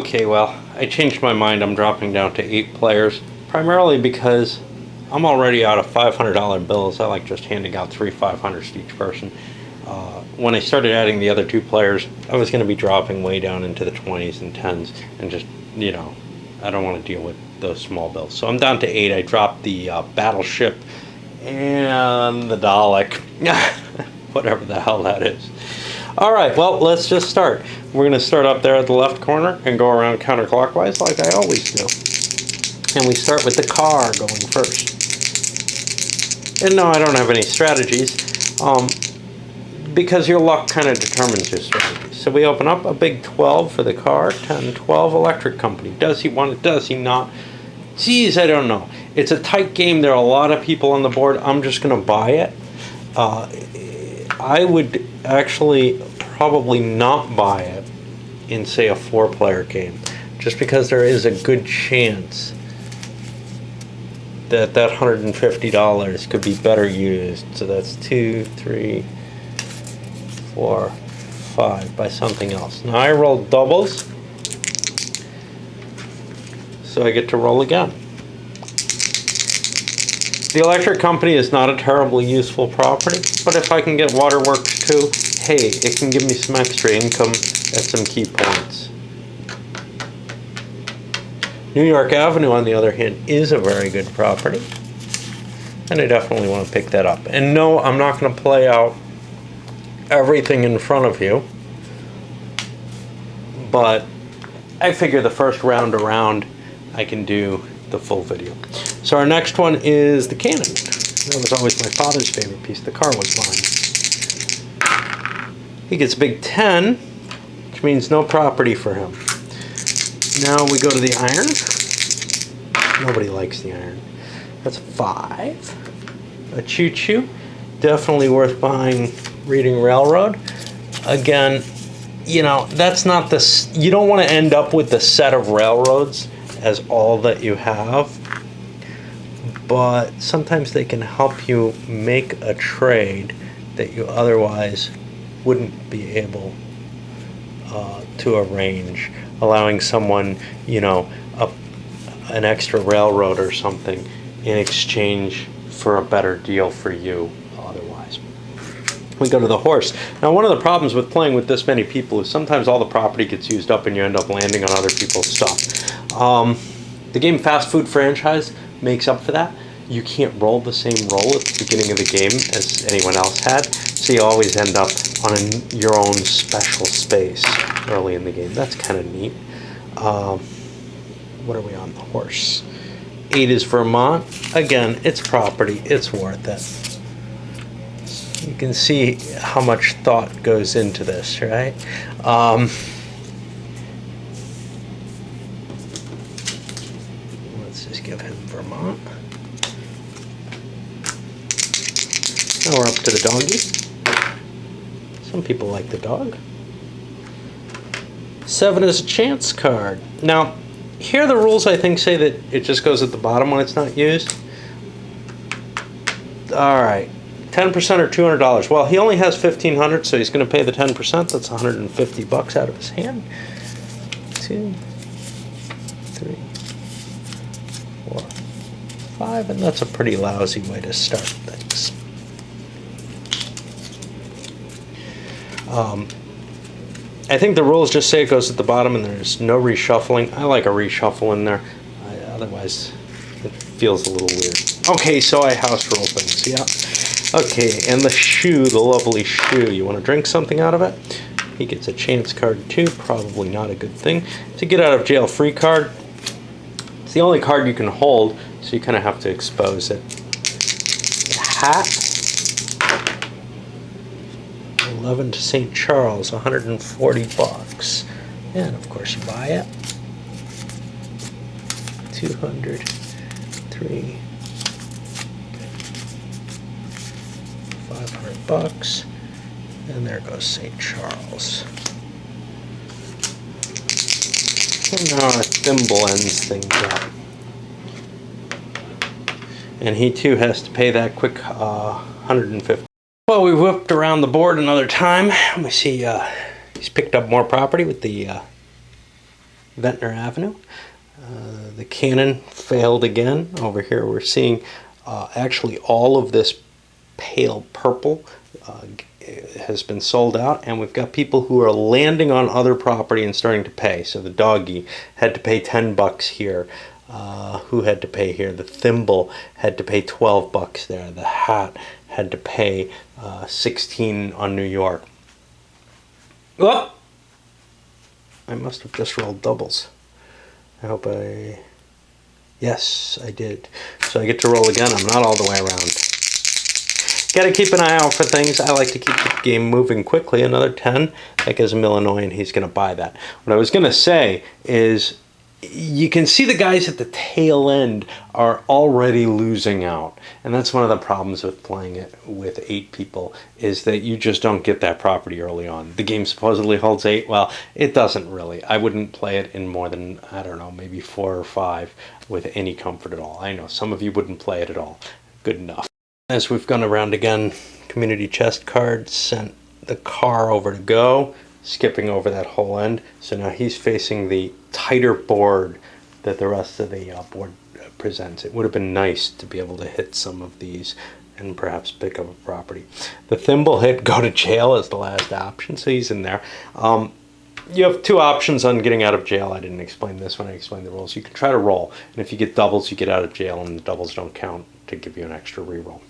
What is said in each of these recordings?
Okay, well, I changed my mind. I'm dropping down to 8 players, primarily because I'm already out of $500 bills. I like just handing out 3 500s to each person. When I started adding the other 2 players, I was going to be dropping way down into the 20s and 10s, and just, you know, I don't want to deal with those small bills. So I'm down to 8. I dropped the Battleship and the Dalek, whatever the hell that is. All right, well, let's just start. We're going to start up there at the left corner and go around counterclockwise like I always do. And we start with the car going first. And no, I don't have any strategies, because your luck kind of determines your strategies. So we open up a big 12 for the car, 10, 12, electric company. Does he want it? Does he not? Geez, I don't know. It's a tight game. There are a lot of people on the board. I'm just going to buy it. I would actually probably not buy it in, say, a 4-player game, just because there is a good chance that $150 could be better used. So that's 2, 3, 4, 5 by something else. Now I rolled doubles, so I get to roll again. The electric company is not a terribly useful property, but if I can get waterworks too, hey, it can give me some extra income at some key points. New York Avenue, on the other hand, is a very good property, and I definitely want to pick that up. And no, I'm not going to play out everything in front of you, but I figure the first round around I can do the full video. So our next one is the Cannon. That was always my father's favorite piece. The car was mine. He gets a big 10, which means no property for him. Now we go to the iron. Nobody likes the iron. That's 5. A choo-choo. Definitely worth buying. Reading Railroad. Again, you know, that's not the... You don't want to end up with the set of railroads as all that you have. But sometimes they can help you make a trade that you otherwise wouldn't be able to arrange, allowing someone, you know, an extra railroad or something in exchange for a better deal for you otherwise. We go to the horse. Now, one of the problems with playing with this many people is sometimes all the property gets used up and you end up landing on other people's stuff. The game Fast Food Franchise makes up for that. You can't roll the same roll at the beginning of the game as anyone else had, so you always end up on your own special space early in the game. That's kind of neat. What are we on? The horse. 8 is Vermont. Again, it's property. It's worth it. You can see how much thought goes into this, right? Let's just give him Vermont. Now we're up to the doggy. Some people like the dog. 7 is a chance card. Now, here the rules, I think, say that it just goes at the bottom when it's not used. All right, 10% or $200. Well, he only has $1,500, so he's going to pay the 10%. That's $150 out of his hand. 2, 3, 4, 5, and that's a pretty lousy way to start things. I think the rules just say it goes at the bottom and there's no reshuffling. I like a reshuffle in there. Otherwise, it feels a little weird. Okay, so I house roll things, yeah. Okay, and the shoe, the lovely shoe. You want to drink something out of it? He gets a chance card too. Probably not a good thing. It's a get out of jail free card. It's the only card you can hold, so you kind of have to expose it. The hat. 11 to St. Charles, $140. And of course you buy it. 200, 3, $500. And there goes St. Charles. And now our thimble ends things up. And he too has to pay that quick $150. Well, we whipped around the board another time. We see he's picked up more property with the Ventnor Avenue. The cannon failed again. Over here we're seeing actually all of this pale purple has been sold out, and we've got people who are landing on other property and starting to pay. So the doggy had to pay $10 here. Who had to pay here? The thimble had to pay $12 there. The hat had to pay 16 on New York. Oh! I must have just rolled doubles. I hope I... Yes, I did. So I get to roll again. I'm not all the way around. Got to keep an eye out for things. I like to keep the game moving quickly. Another 10. That gives him Illinois, and he's going to buy that. What I was going to say is you can see the guys at the tail end are already losing out. And that's one of the problems with playing it with 8 people, is that you just don't get that property early on. The game supposedly holds 8. Well, it doesn't really. I wouldn't play it in more than, I don't know, maybe 4 or 5 with any comfort at all. I know some of you wouldn't play it at all. Good enough. As we've gone around again, community chest card sent the car over to go, skipping over that whole end. So now he's facing the tighter board that the rest of the board presents. It would have been nice to be able to hit some of these and perhaps pick up a property. The thimble hit go to jail as the last option, so he's in there. You have 2 options on getting out of jail. I didn't explain this when I explained the rules. You can try to roll, and if you get doubles, you get out of jail, and the doubles don't count to give you an extra reroll.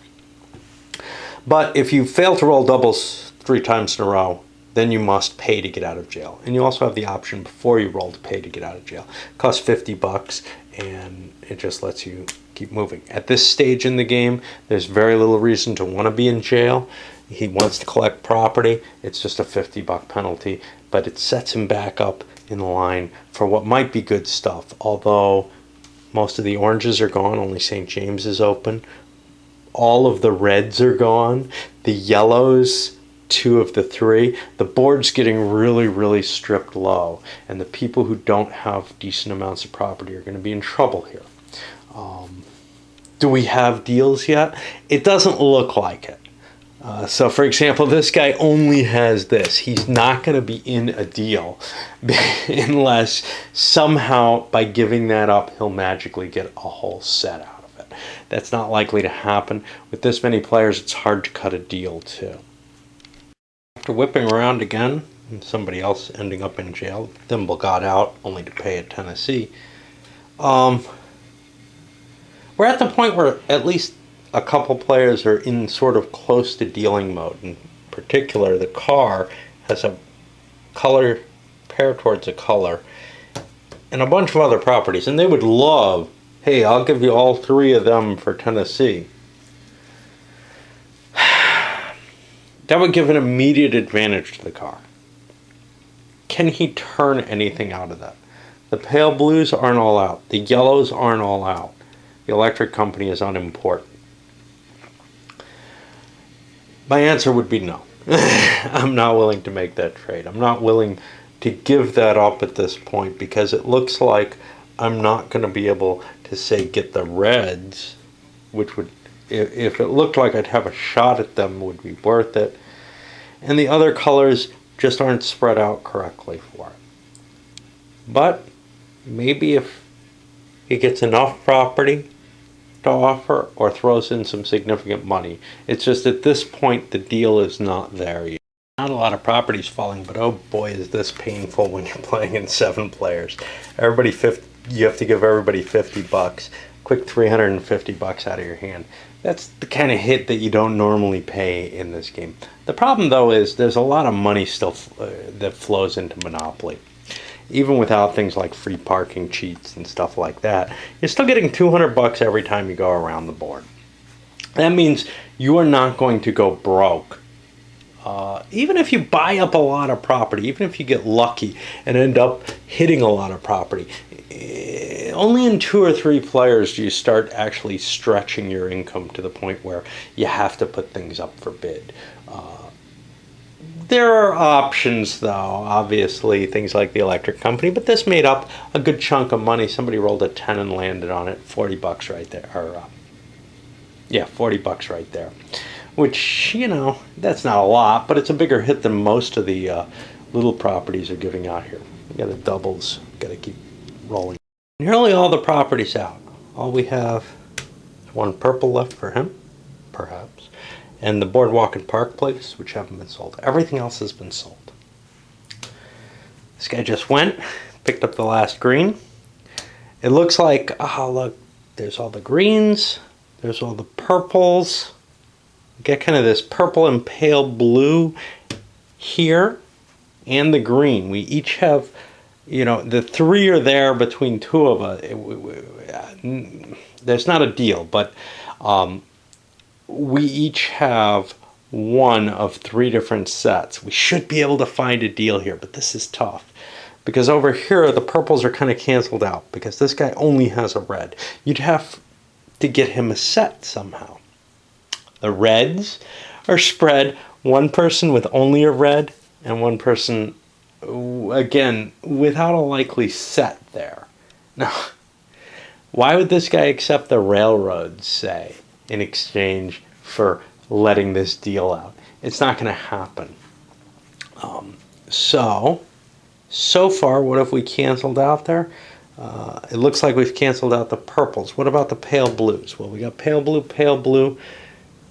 But if you fail to roll doubles 3 times in a row, then you must pay to get out of jail. And you also have the option before you roll to pay to get out of jail. It costs $50, and it just lets you keep moving. At this stage in the game, there's very little reason to want to be in jail. He wants to collect property. It's just a $50 penalty, but it sets him back up in line for what might be good stuff. Although most of the oranges are gone, only St. James is open. All of the reds are gone. The yellows, 2 of the 3. The board's getting really, really stripped low. And the people who don't have decent amounts of property are going to be in trouble here. Do we have deals yet? It doesn't look like it. So, for example, this guy only has this. He's not going to be in a deal unless somehow by giving that up, he'll magically get a whole set out. That's not likely to happen. With this many players, it's hard to cut a deal too. After whipping around again, and somebody else ending up in jail, Thimble got out only to pay at Tennessee. We're at the point where at least a couple players are in sort of close to dealing mode. In particular, the car has a color pair towards a color and a bunch of other properties, and they would love, hey, I'll give you all 3 of them for Tennessee. That would give an immediate advantage to the car. Can he turn anything out of that? The pale blues aren't all out. The yellows aren't all out. The electric company is unimportant. My answer would be no. I'm not willing to make that trade. I'm not willing to give that up at this point because it looks like I'm not going to be able to say get the reds, which would, if it looked like I'd have a shot at them, would be worth it. And the other colors just aren't spread out correctly for it. But maybe if he gets enough property to offer or throws in some significant money. It's just at this point the deal is not there yet. Not a lot of properties falling, but oh boy is this painful when you're playing in 7 players. You have to give everybody $50. Quick $350 out of your hand. That's the kind of hit that you don't normally pay in this game. The problem though is there's a lot of money still that flows into Monopoly. Even without things like free parking cheats and stuff like that, you're still getting $200 every time you go around the board. That means you are not going to go broke. Even if you buy up a lot of property, even if you get lucky and end up hitting a lot of property, only in 2 or 3 players do you start actually stretching your income to the point where you have to put things up for bid. There are options, though, obviously, things like the electric company, but this made up a good chunk of money. Somebody rolled a 10 and landed on it, $40 right there. Or, yeah, $40 right there. Which, you know, that's not a lot, but it's a bigger hit than most of the little properties are giving out here. We got the doubles Got to keep rolling. Nearly all the property's out. All we have is one purple left for him, perhaps, and the Boardwalk and Park Place, which haven't been sold. Everything else has been sold. This guy just went, picked up the last green. It looks like, look, there's all the greens, there's all the purples. You get kind of this purple and pale blue here, and the green. We each have, the three are there between two of us. There's not a deal, but we each have one of three different sets. We should be able to find a deal here, but this is tough. Because over here, the purples are kind of canceled out because this guy only has a red. You'd have to get him a set somehow. The reds are spread, one person with only a red and one person, again, without a likely set there. Now, why would this guy accept the railroads, say, in exchange for letting this deal out? It's not going to happen. So far, what have we canceled out there? It looks like we've canceled out the purples. What about the pale blues? Well, we got pale blue, pale blue,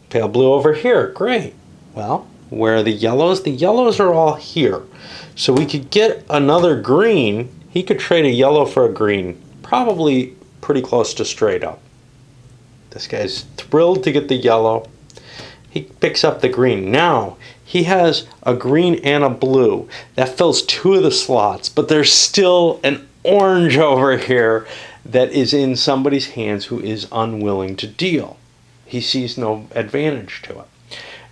pale blue over here. Great. Well, where are the yellows? The yellows are all here. So we could get another green. He could trade a yellow for a green, probably pretty close to straight up. This guy's thrilled to get the yellow. He picks up the green. Now, he has a green and a blue. That fills two of the slots, but there's still an orange over here that is in somebody's hands who is unwilling to deal. He sees no advantage to it.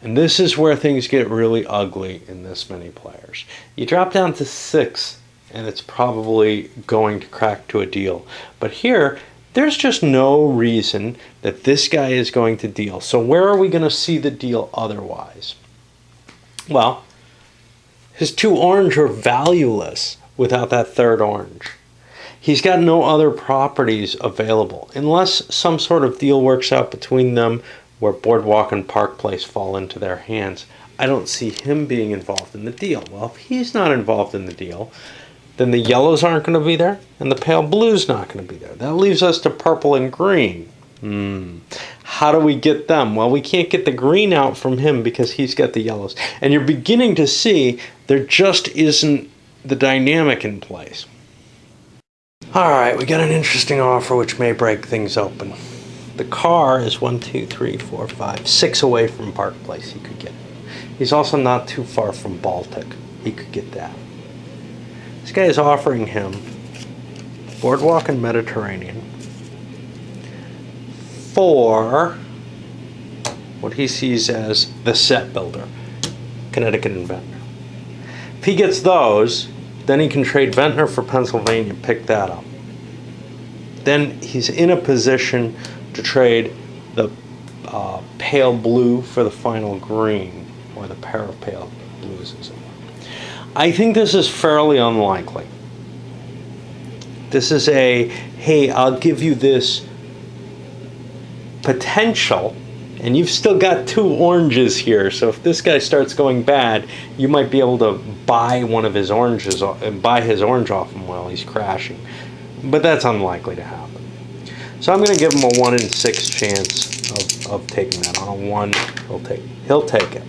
And this is where things get really ugly in this many players. You drop down to 6, and it's probably going to crack to a deal. But here, there's just no reason that this guy is going to deal. So where are we going to see the deal otherwise? Well, his 2 orange are valueless without that third orange. He's got no other properties available unless some sort of deal works out between them where Boardwalk and Park Place fall into their hands. I don't see him being involved in the deal. Well, if he's not involved in the deal, then the yellows aren't going to be there and the pale blue's not going to be there. That leaves us to purple and green. How do we get them? Well, we can't get the green out from him because he's got the yellows. And you're beginning to see there just isn't the dynamic in place. All right, we got an interesting offer which may break things open. The car is 1, 2, 3, 4, 5, 6 away from Park Place. He could get it. He's also not too far from Baltic. He could get that. This guy is offering him Boardwalk and Mediterranean for what he sees as the set builder, Connecticut and Ventnor. If he gets those, then he can trade Ventnor for Pennsylvania, pick that up. Then he's in a position to trade the pale blue for the final green, or the pair of pale blues, as it were. I think this is fairly unlikely. This is a, hey, I'll give you this potential, and you've still got 2 oranges here, so if this guy starts going bad, you might be able to buy one of his oranges and buy his orange off him while he's crashing. But that's unlikely to happen. So I'm going to give him a 1 in 6 chance of taking that. On a 1, he'll take it.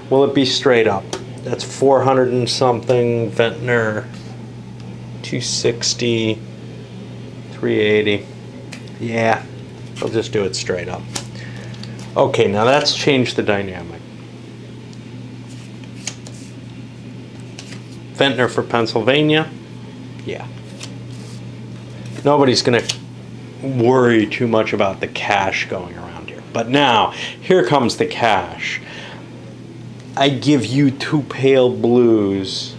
Will it be straight up? That's 400 and something. Ventnor 260, 380. Yeah, he'll just do it straight up. Okay, now that's changed the dynamic. Ventnor for Pennsylvania. Yeah. Nobody's going to worry too much about the cash going around here. But now, here comes the cash. I give you 2 pale blues,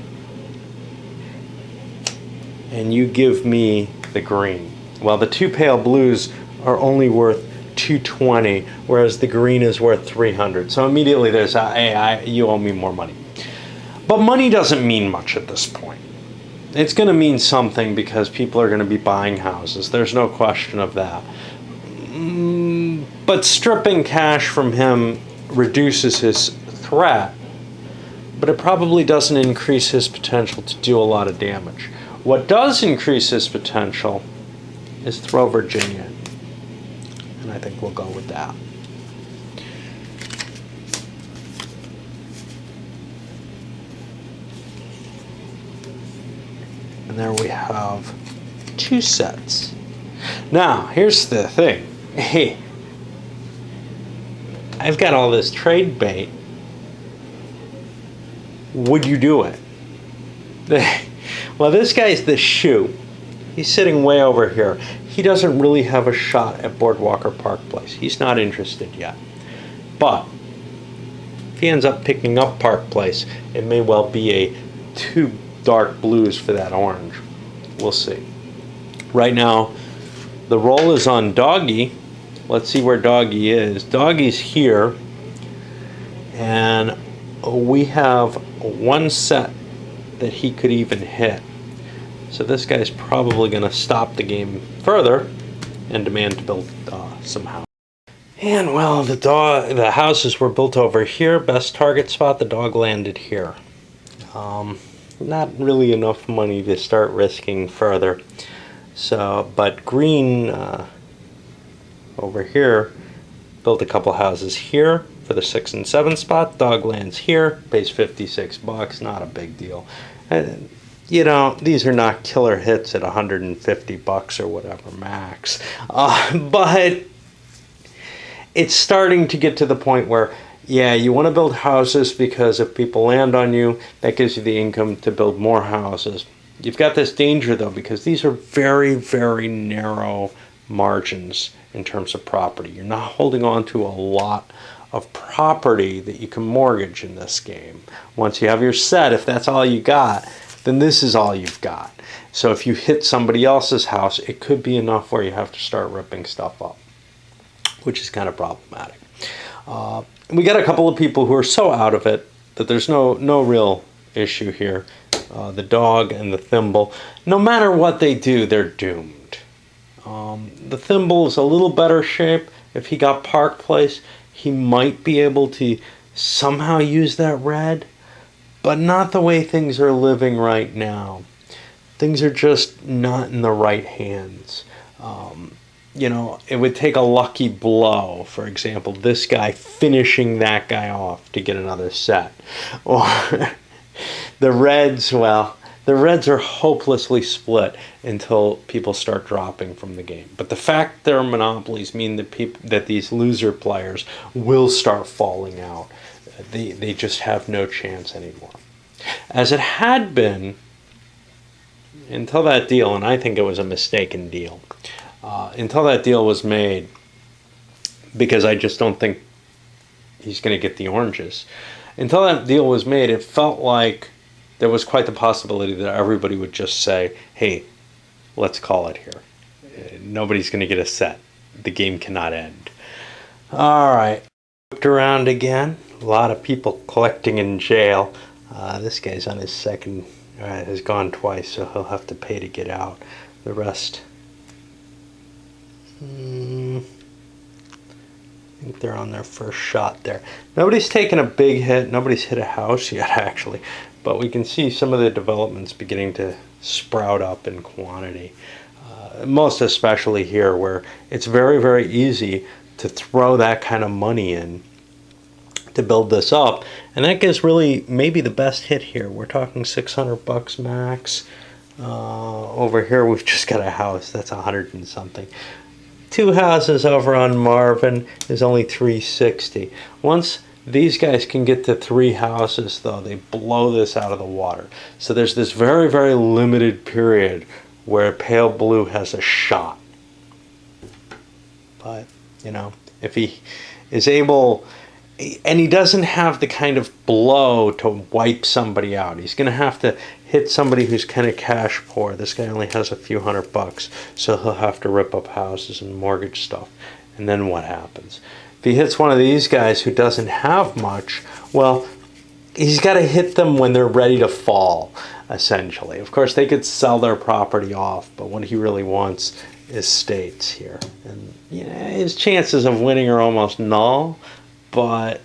and you give me the green. Well, the 2 pale blues are only worth 220, whereas the green is worth 300. So immediately there's a, hey, you owe me more money. But money doesn't mean much at this point. It's going to mean something because people are going to be buying houses. There's no question of that. But stripping cash from him reduces his threat, but it probably doesn't increase his potential to do a lot of damage. What does increase his potential is throw Virginia. And I think we'll go with that. And there we have 2 sets. Now, here's the thing. Hey, I've got all this trade bait. Would you do it? Well, this guy's the shoe. He's sitting way over here. He doesn't really have a shot at Boardwalk or Park Place. He's not interested yet. But if he ends up picking up Park Place, it may well be a 2 dark blues for that orange. We'll see. Right now, the roll is on Doggy. Let's see where Doggy is. Doggy's here. And we have 1 set that he could even hit. So this guy's probably going to stop the game further and demand to build some house. And well, the houses were built over here. Best target spot, the dog landed here. Not really enough money to start risking further. So, but green over here built a couple houses here for the 6 and 7 spot. Dog lands here, pays $56, not a big deal. And, you know, these are not killer hits at $150 or whatever max. But it's starting to get to the point where, yeah, you want to build houses because if people land on you, that gives you the income to build more houses. You've got this danger, though, because these are very, very narrow margins in terms of property. You're not holding on to a lot of property that you can mortgage in this game. Once you have your set, if that's all you got, then this is all you've got. So if you hit somebody else's house, it could be enough where you have to start ripping stuff up, which is kind of problematic. We got a couple of people who are so out of it that there's no real issue here. The dog and the thimble, no matter what they do, they're doomed. The thimble is a little better shape. If he got Park Place, he might be able to somehow use that red, but not the way things are living right now. Things are just not in the right hands. You know, it would take a lucky blow, for example, this guy finishing that guy off to get another set. Or the Reds, well, the Reds are hopelessly split until people start dropping from the game. But the fact they're monopolies mean that these loser players will start falling out. They just have no chance anymore. As it had been until that deal, and I think it was a mistaken deal, until that deal was made, because I just don't think he's going to get the oranges. Until that deal was made, it felt like there was quite the possibility that everybody would just say, hey, let's call it here. Nobody's going to get a set. The game cannot end. All right. Looked around again. A lot of people collecting in jail. This guy's on his second, has gone twice, so he'll have to pay to get out. The rest, I think they're on their first shot there. Nobody's taken a big hit. Nobody's hit a house yet, actually. But we can see some of the developments beginning to sprout up in quantity. Most especially here, where it's very, very easy to throw that kind of money in to build this up. And that gives really maybe the best hit here. We're talking $600 max. Over here, we've just got a house. That's 100 and something. 2 houses over on Marvin is only $360. Once these guys can get to 3 houses, though, they blow this out of the water. So there's this very, very limited period where Pale Blue has a shot. But, you know, if he is able, and he doesn't have the kind of blow to wipe somebody out. He's going to have to hit somebody who's kind of cash poor. This guy only has a few $100, so he'll have to rip up houses and mortgage stuff. And then what happens? If he hits one of these guys who doesn't have much, well, he's got to hit them when they're ready to fall, essentially. Of course, they could sell their property off, but what he really wants is states here. And yeah, his chances of winning are almost null, but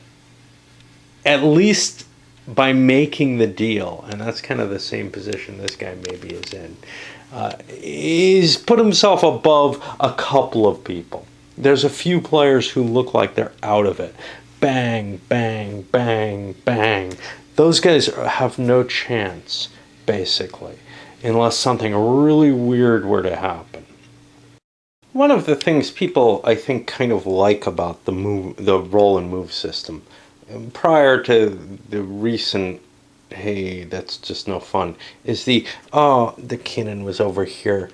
at least by making the deal, and that's kind of the same position this guy maybe is in, he's put himself above a couple of people. There's a few players who look like they're out of it. Bang, bang, bang, bang. Those guys have no chance, basically, unless something really weird were to happen. One of the things people, I think, kind of like about the roll and move system, prior to the recent, hey, that's just no fun, is the cannon was over here,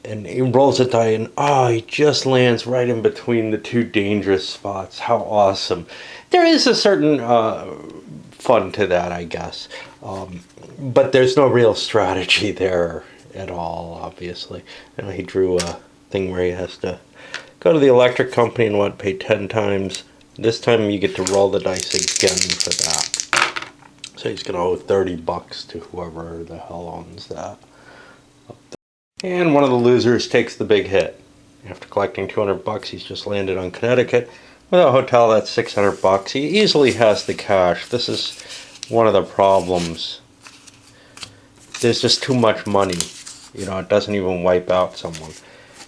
and he rolls a die, and he just lands right in between the two dangerous spots. How awesome. There is a certain fun to that, I guess. But there's no real strategy there at all, obviously. He drew a thing where he has to go to the electric company and pay 10 times. This time you get to roll the dice again for that. So he's going to owe $30 to whoever the hell owns that. And one of the losers takes the big hit. After collecting $200, he's just landed on Connecticut. With a hotel, that's $600. He easily has the cash. This is one of the problems. There's just too much money. It doesn't even wipe out someone.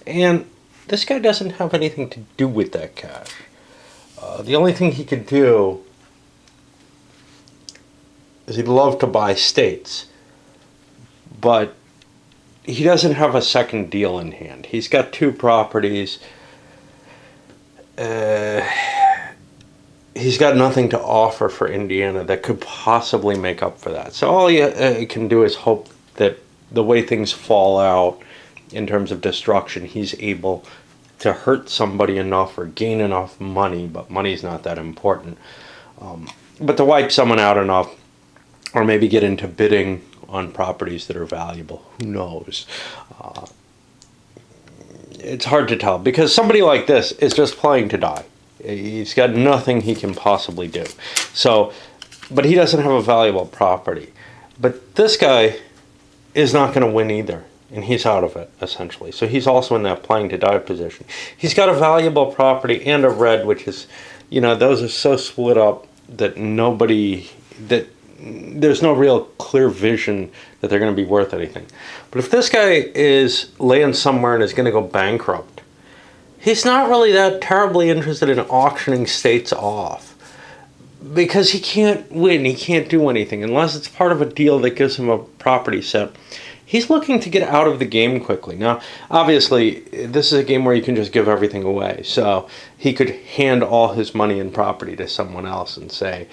And this guy doesn't have anything to do with that cash. The only thing he could do is he'd love to buy states. But he doesn't have a second deal in hand. He's got 2 properties. He's got nothing to offer for Indiana that could possibly make up for that. So all he can do is hope that the way things fall out in terms of destruction, he's able to hurt somebody enough or gain enough money, but money's not that important. But to wipe someone out enough, or maybe get into bidding on properties that are valuable. Who knows? It's hard to tell, because somebody like this is just playing to die. He's got nothing he can possibly do. So, but he doesn't have a valuable property. But this guy is not going to win either, and he's out of it, essentially. So he's also in that playing to die position. He's got a valuable property and a red, which is, those are so split up that there's no real clear vision that they're going to be worth anything. But if this guy is laying somewhere and is going to go bankrupt, he's not really that terribly interested in auctioning states off, because he can't win, he can't do anything unless it's part of a deal that gives him a property set. He's looking to get out of the game quickly. Now, obviously, this is a game where you can just give everything away. So he could hand all his money and property to someone else and say,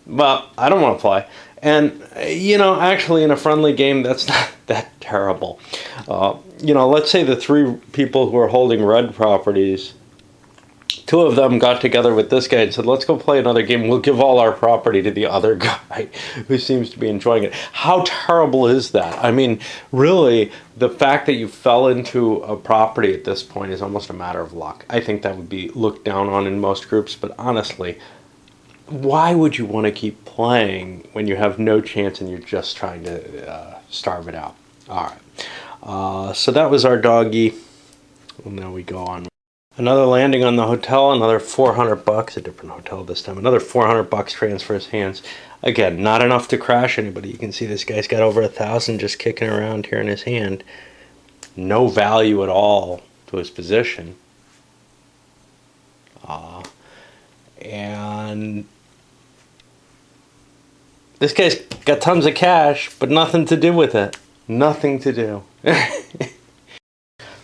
well, I don't want to play. And, actually in a friendly game, that's not that terrible. Let's say the 3 people who are holding red properties, 2 of them got together with this guy and said, let's go play another game. We'll give all our property to the other guy who seems to be enjoying it. How terrible is that? I mean, really, the fact that you fell into a property at this point is almost a matter of luck. I think that would be looked down on in most groups, but honestly, why would you want to keep playing when you have no chance and you're just trying to starve it out? All right. So that was our doggy. Well, now we go on. Another landing on the hotel, another $400, a different hotel this time. Another $400 transfers hands. Again, not enough to crash anybody. You can see this guy's got over 1,000 just kicking around here in his hand. No value at all to his position. And this guy's got tons of cash, but nothing to do with it. Nothing to do.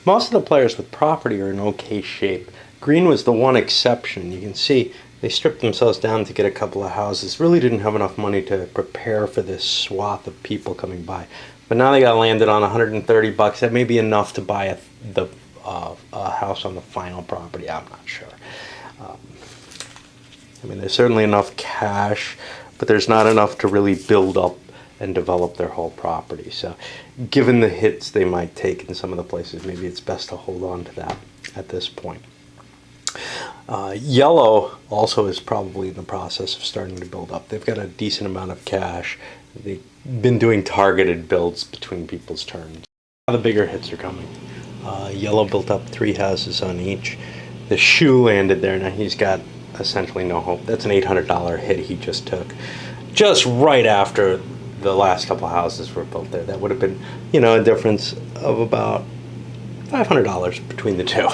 Most of the players with property are in okay shape. Green was the one exception. You can see they stripped themselves down to get a couple of houses. Really didn't have enough money to prepare for this swath of people coming by. But now they got landed on $130. That may be enough to buy a house on the final property. I'm not sure. There's certainly enough cash, but there's not enough to really build up and develop their whole property. So given the hits they might take in some of the places, maybe it's best to hold on to that at this point. Yellow also is probably in the process of starting to build up. They've got a decent amount of cash. They've been doing targeted builds between people's turns. Now the bigger hits are coming. Yellow built up 3 houses on each. The shoe landed there. Now he's got essentially no hope. That's an $800 hit he just took. just right after the last couple houses were built there. That would have been, you know, a difference of about $500 between the two.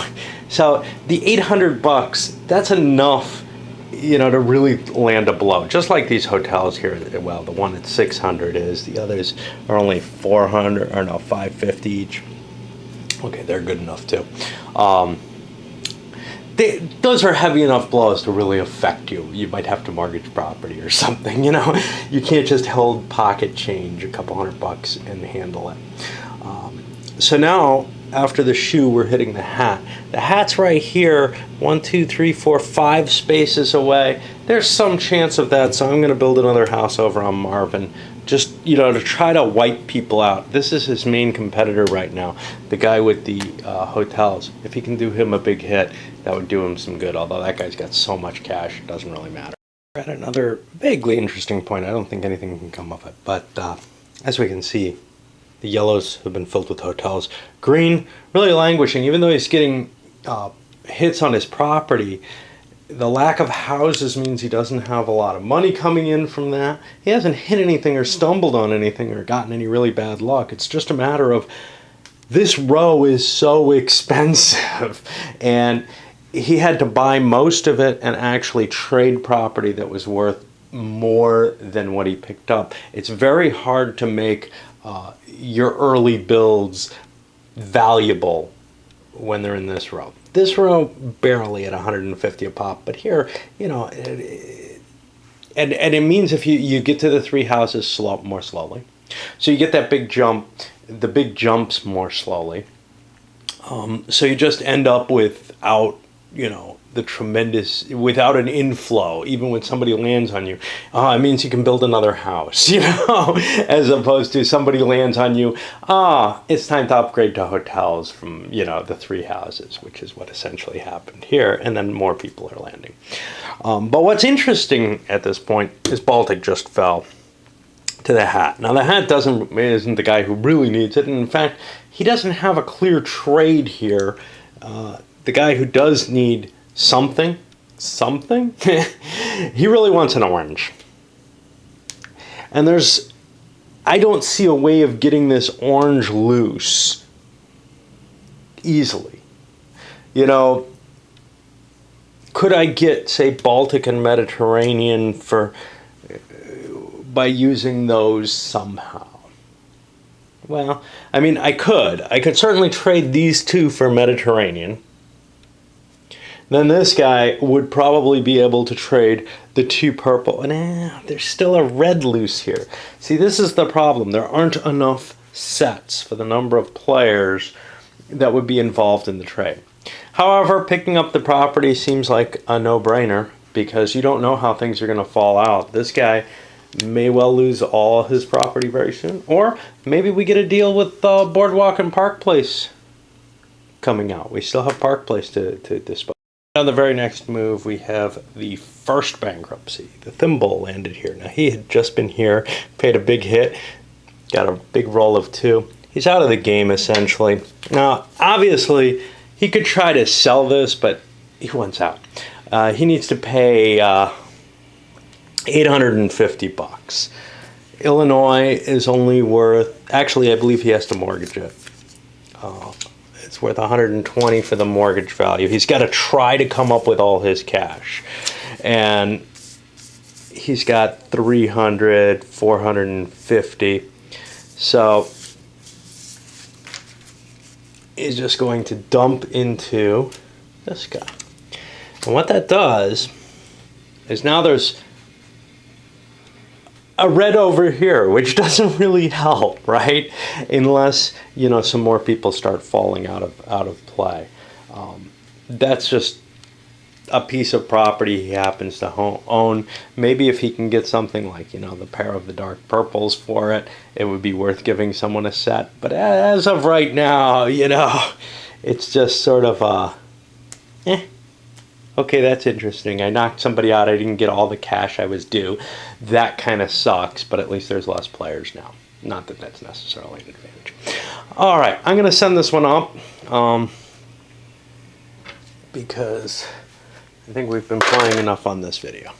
So the $800, that's enough, you know, to really land a blow. Just like these hotels here. Well, the one at 600 is. The others are only 400 or no, 550 each. Okay, they're good enough too. Those are heavy enough blows to really affect you. You might have to mortgage property or something, you know. You can't just hold pocket change, a couple $100 and handle it. So now, after the shoe, we're hitting the hat. The hat's right here, 1, 2, 3, 4, 5 spaces away. There's some chance of that, so I'm gonna build another house over on Marvin, just, you know, to try to wipe people out. This is his main competitor right now, the guy with the hotels. If he can do him a big hit, that would do him some good, although that guy's got so much cash, it doesn't really matter. We're at another vaguely interesting point. I don't think anything can come of it, but as we can see, the yellows have been filled with hotels. Green, really languishing, even though he's getting hits on his property. The lack of houses means he doesn't have a lot of money coming in from that. He hasn't hit anything or stumbled on anything or gotten any really bad luck. It's just a matter of this row is so expensive, and he had to buy most of it and actually trade property that was worth more than what he picked up. It's very hard to make your early builds valuable when they're in this row. This row barely at 150 a pop, but here, you know, and it means if you get to the 3 houses more slowly, so you get that big jump, the big jumps more slowly. So you just end up without, you know, the tremendous, without an inflow, even when somebody lands on you. It means you can build another house, you know, as opposed to somebody lands on you, it's time to upgrade to hotels from, you know, the 3 houses, which is what essentially happened here, and then more people are landing. But what's interesting at this point is Baltic just fell to the hat. Now the hat isn't the guy who really needs it, and in fact, he doesn't have a clear trade here. The guy who does need something, he really wants an orange. And I don't see a way of getting this orange loose easily. You know, could I get, say, Baltic and Mediterranean by using those somehow? Well, I mean, I could certainly trade these 2 for Mediterranean. Then this guy would probably be able to trade the 2 purple. And there's still a red loose here. See, this is the problem. There aren't enough sets for the number of players that would be involved in the trade. However, picking up the property seems like a no-brainer because you don't know how things are going to fall out. This guy may well lose all his property very soon. Or maybe we get a deal with Boardwalk and Park Place coming out. We still have Park Place to dispose. On the very next move, we have the first bankruptcy. The Thimble landed here. Now, he had just been here, paid a big hit, got a big roll of 2. He's out of the game, essentially. Now, obviously, he could try to sell this, but he wants out. He needs to pay $850. Illinois is only worth, actually, I believe he has to mortgage it. It's worth $120 for the mortgage value. He's got to try to come up with all his cash. And he's got $300, $450. So he's just going to dump into this guy. And what that does is now there's a red over here, which doesn't really help, right? Unless, you know, some more people start falling out of play. That's just a piece of property he happens to own. Maybe if he can get something like, you know, the pair of the dark purples for it, it would be worth giving someone a set. But as of right now, you know, it's just sort of okay, that's interesting. I knocked somebody out. I didn't get all the cash I was due. That kind of sucks, but at least there's less players now. Not that that's necessarily an advantage. All right, I'm going to send this one up because I think we've been playing enough on this video.